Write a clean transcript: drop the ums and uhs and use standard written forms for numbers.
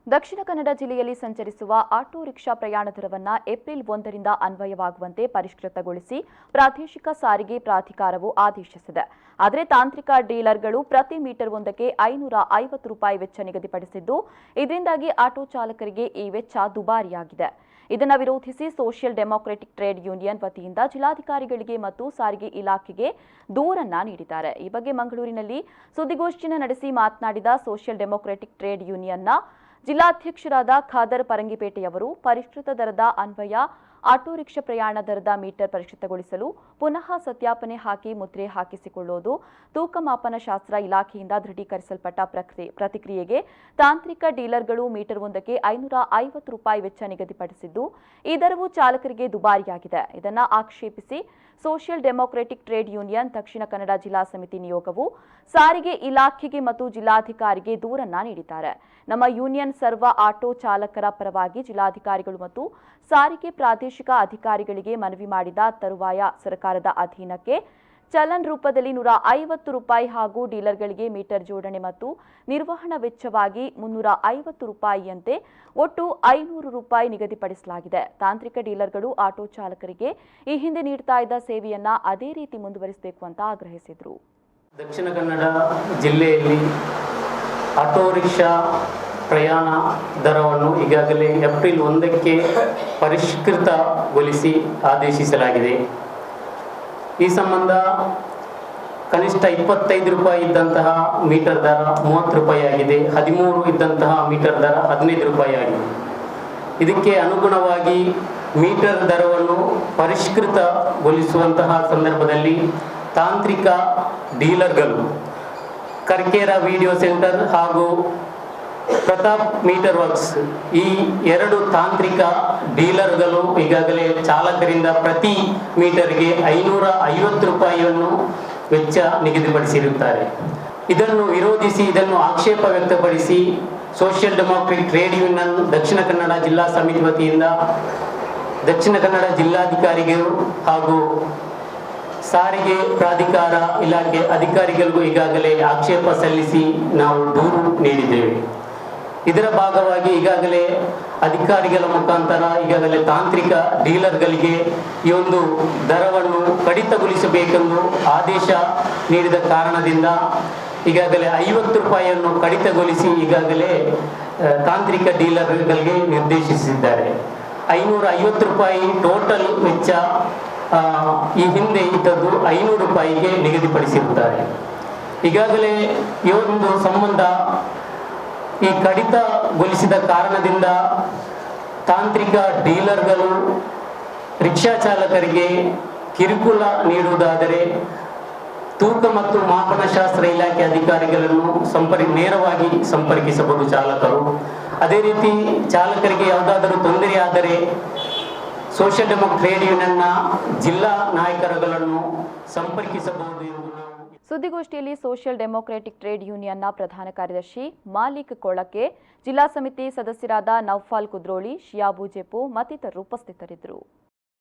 ದಕ್ಷಿಣ ಕನ್ನಡ ಜಿಲ್ಲೆಯಲ್ಲಿ ಸಂಚರಿಸುವ auto rickshaw ಪ್ರಯಾಣ ದರವನ್ನು ಏಪ್ರಿಲ್ 1ರಿಂದ ಅನ್ವಯವಾಗುವಂತೆ ಪರಿಷ್ಕೃತಗೊಳಿಸಿ ಪ್ರಾದೇಶಿಕ ಸಾರಿಗೆ ಪ್ರಾಧಿಕಾರವು ಆದೇಶಿಸಿದೆ. ಆದರೆ ತಾಂತ್ರಿಕ ಡೀಲರ್ಗಳು ಪ್ರತಿ ಮೀಟರ್ ಒಂದಕ್ಕೆ ₹550 ವೆಚ್ಚ ನಿಗದಿಪಡಿಸಿದ್ದು, ಇದರಿಂದಾಗಿ ಆಟೋ ಚಾಲಕರಿಗೆ ಈ ವೆಚ್ಚ ದುಬಾರಿಯಾಗಿದೆ. ಇದನ್ನು ವಿರೋಧಿಸಿ ಸೋಷಿಯಲ್ ಡೆಮೊಕ್ರೆಟಿಕ್ ಟ್ರೇಡ್ ಯೂನಿಯನ್ ವತಿಯಿಂದ ಜಿಲ್ಲಾಧಿಕಾರಿಗಳಿಗೆ ಮತ್ತು ಸಾರಿಗೆ ಇಲಾಖೆಗೆ ದೂರನ್ನ ನೀಡಿದ್ದಾರೆ. ಈ ಬಗ್ಗೆ ಮಂಗಳೂರಿನಲ್ಲಿ ಸುದ್ದಿಗೋಷ್ಠಿಯನ್ನು ನಡೆಸಿ ಮಾತನಾಡಿದ ಸೋಷಿಯಲ್ ಡೆಮೊಕ್ರೆಟಿಕ್ ಟ್ರೇಡ್ ಯೂನಿಯನ್ನ ಜಿಲ್ಲಾಧ್ಯಕ್ಷರಾದ ಖಾದರ್ ಪರಂಗಿಪೇಟೆಯವರು ಪರಿಷ್ಕೃತ ದರದ ಅನ್ವಯ ಆಟೋ ರಿಕ್ಷಾ ಪ್ರಯಾಣ ದರದ ಮೀಟರ್ ಪರಿಷ್ಕೃತಗೊಳಿಸಲು ಪುನಃ ಸತ್ಯಾಪನೆ ಹಾಕಿ ಮುದ್ರೆ ಹಾಕಿಸಿಕೊಳ್ಳುವುದು, ತೂಕ ಮಾಪನ ಶಾಸ್ತ್ರ ಇಲಾಖೆಯಿಂದ ದೃಢೀಕರಿಸಲ್ಪಟ್ಟ ಪ್ರತಿಕ್ರಿಯೆಗೆ ತಾಂತ್ರಿಕ ಡೀಲರ್ಗಳು ಮೀಟರ್ ಒಂದಕ್ಕೆ ₹550 ವೆಚ್ಚ ನಿಗದಿಪಡಿಸಿದ್ದು, ಈ ದರವು ಚಾಲಕರಿಗೆ ದುಬಾರಿಯಾಗಿದೆ. ಇದನ್ನು ಆಕ್ಷೇಪಿಸಿ social democratic trade union Dakshina Kannada ಜಿಲ್ಲಾ ಸಮಿತಿ ನಿಯೋಗವು ಸಾರಿಗೆ ಇಲಾಖೆಗೆ ಮತ್ತು ಜಿಲ್ಲಾಧಿಕಾರಿಗೆ ದೂರನ್ನ ನೀಡಿದ್ದಾರೆ. ನಮ್ಮ ಯೂನಿಯನ್ ಸರ್ವ ಆಟೋ ಚಾಲಕರ ಪರವಾಗಿ ಜಿಲ್ಲಾಧಿಕಾರಿಗಳು ಮತ್ತು ಸಾರಿಗೆ ಪ್ರಾದೇಶಿಕ ಅಧಿಕಾರಿಗಳಿಗೆ ಮನವಿ ಮಾಡಿದ ತರುವಾಯ ಸರ್ಕಾರದ ಅಧೀನಕ್ಕೆ ಚಲನ್ ರೂಪದಲ್ಲಿ ₹150 ಹಾಗೂ ಡೀಲರ್ಗಳಿಗೆ ಮೀಟರ್ ಜೋಡಣೆ ಮತ್ತು ನಿರ್ವಹಣಾ ವೆಚ್ಚವಾಗಿ ₹350ಯಂತೆ ಒಟ್ಟು ₹500 ನಿಗದಿಪಡಿಸಲಾಗಿದೆ. ತಾಂತ್ರಿಕ ಡೀಲರ್ಗಳು ಆಟೋ ಚಾಲಕರಿಗೆ ಈ ಹಿಂದೆ ನೀಡುತ್ತಾ ಇದ್ದ ಸೇವೆಯನ್ನ ಅದೇ ರೀತಿ ಮುಂದುವರಿಸಬೇಕು ಅಂತ ಆಗ್ರಹಿಸಿದರು. ದಕ್ಷಿಣ ಕನ್ನಡ ಜಿಲ್ಲೆಯಲ್ಲಿ ಆಟೋ ರಿಕ್ಷಾ ಪ್ರಯಾಣ ದರವನ್ನು ಈಗಾಗಲೇ ಏಪ್ರಿಲ್ 1ಕ್ಕೆ ಪರಿಷ್ಕೃತಗೊಳಿಸಿ ಆದೇಶಿಸಲಾಗಿದೆ. ಈ ಸಂಬಂಧ ಕನಿಷ್ಠ ₹25 ಇದ್ದಂತಹ ಮೀಟರ್ ದರ ₹30 ಆಗಿದೆ. 13 ಇದ್ದಂತಹ ಮೀಟರ್ ದರ ₹15 ಆಗಿದೆ. ಇದಕ್ಕೆ ಅನುಗುಣವಾಗಿ ಮೀಟರ್ ದರವನ್ನು ಪರಿಷ್ಕೃತಗೊಳಿಸುವಂತಹ ಸಂದರ್ಭದಲ್ಲಿ ತಾಂತ್ರಿಕ ಡೀಲರ್ಗಳು ಕರ್ಕೇರ ವಿಡಿಯೋ ಸೆಂಟರ್ ಹಾಗೂ ಪ್ರತಾಪ್ ಮೀಟರ್ ವರ್ಕ್ಸ್ ಈ ಎರಡು ತಾಂತ್ರಿಕ ಡೀಲರ್ಗಳು ಈಗಾಗಲೇ ಚಾಲಕರಿಂದ ಪ್ರತಿ ಮೀಟರ್ಗೆ ₹550 ವೆಚ್ಚ ನಿಗದಿಪಡಿಸಿರುತ್ತಾರೆ. ಇದನ್ನು ವಿರೋಧಿಸಿ ಇದನ್ನು ಆಕ್ಷೇಪ ವ್ಯಕ್ತಪಡಿಸಿ social democratic trade union Dakshina Kannada ಜಿಲ್ಲಾ ಸಮಿತಿ ವತಿಯಿಂದ ದಕ್ಷಿಣ ಕನ್ನಡ ಜಿಲ್ಲಾಧಿಕಾರಿಗಳು ಹಾಗೂ ಸಾರಿಗೆ ಪ್ರಾಧಿಕಾರ ಇಲಾಖೆ ಅಧಿಕಾರಿಗಳಿಗೂ ಈಗಾಗಲೇ ಆಕ್ಷೇಪ ಸಲ್ಲಿಸಿ ನಾವು ದೂರು ನೀಡಿದ್ದೇವೆ. ಇದರ ಭಾಗವಾಗಿ ಈಗಾಗಲೇ ಅಧಿಕಾರಿಗಳ ಮುಖಾಂತರ ಈಗಾಗಲೇ ತಾಂತ್ರಿಕ ಡೀಲರ್ಗಳಿಗೆ ಈ ಒಂದು ದರವನ್ನು ಕಡಿತಗೊಳಿಸಬೇಕೆಂದು ಆದೇಶ ನೀಡಿದ ಕಾರಣದಿಂದ ಈಗಾಗಲೇ ₹50 ಕಡಿತಗೊಳಿಸಿ ಈಗಾಗಲೇ ತಾಂತ್ರಿಕ ಡೀಲರ್ಗಳಿಗೆ ನಿರ್ದೇಶಿಸಿದ್ದಾರೆ. ₹550 ಟೋಟಲ್ ವೆಚ್ಚ ಈ ಹಿಂದೆ ಇದ್ದದ್ದು ₹500ಗೆ ನಿಗದಿಪಡಿಸಿರುತ್ತಾರೆ. ಈಗಾಗಲೇ ಈ ಒಂದು ಸಂಬಂಧ ಈ ಕಡಿತಗೊಳಿಸಿದ ಕಾರಣದಿಂದ ತಾಂತ್ರಿಕ ಡೀಲರ್ಗಳು ರಿಕ್ಷಾ ಚಾಲಕರಿಗೆ ಕಿರುಕುಳ ನೀಡುವುದಾದರೆ ತೂಕ ಮತ್ತು ಮಾಪನಶಾಸ್ತ್ರ ಇಲಾಖೆ ಅಧಿಕಾರಿಗಳನ್ನು ನೇರವಾಗಿ ಸಂಪರ್ಕಿಸಬಹುದು ಚಾಲಕರು. ಅದೇ ರೀತಿ ಚಾಲಕರಿಗೆ ಯಾವುದಾದರೂ ತೊಂದರೆ ಆದರೆ ಸೋಷಿಯಲ್ ಡೆಮೊಕ್ರೆಟಿಕ್ ಟ್ರೇಡ್ ಯೂನಿಯನ್ನ ಜಿಲ್ಲಾ ನಾಯಕರುಗಳನ್ನು ಸಂಪರ್ಕಿಸಬಹುದು ಎಂದು ನಾವು ಸುದ್ದಿಗೋಷ್ಠಿಯಲ್ಲಿ ಸೋಷಿಯಲ್ ಡೆಮೊಕ್ರೆಟಿಕ್ ಟ್ರೇಡ್ ಯೂನಿಯನ್ನ ಪ್ರಧಾನ ಕಾರ್ಯದರ್ಶಿ ಮಾಲಿಕ್ ಕೊಳಕೆ, ಜಿಲ್ಲಾ ಸಮಿತಿ ಸದಸ್ಯರಾದ ನೌಫಾಲ್ ಕುದ್ರೋಳಿ, ಶಿಯಾಬು ಜೆಪು ಮತ್ತಿತರರು ಉಪಸ್ಥಿತರಿದ್ದರು.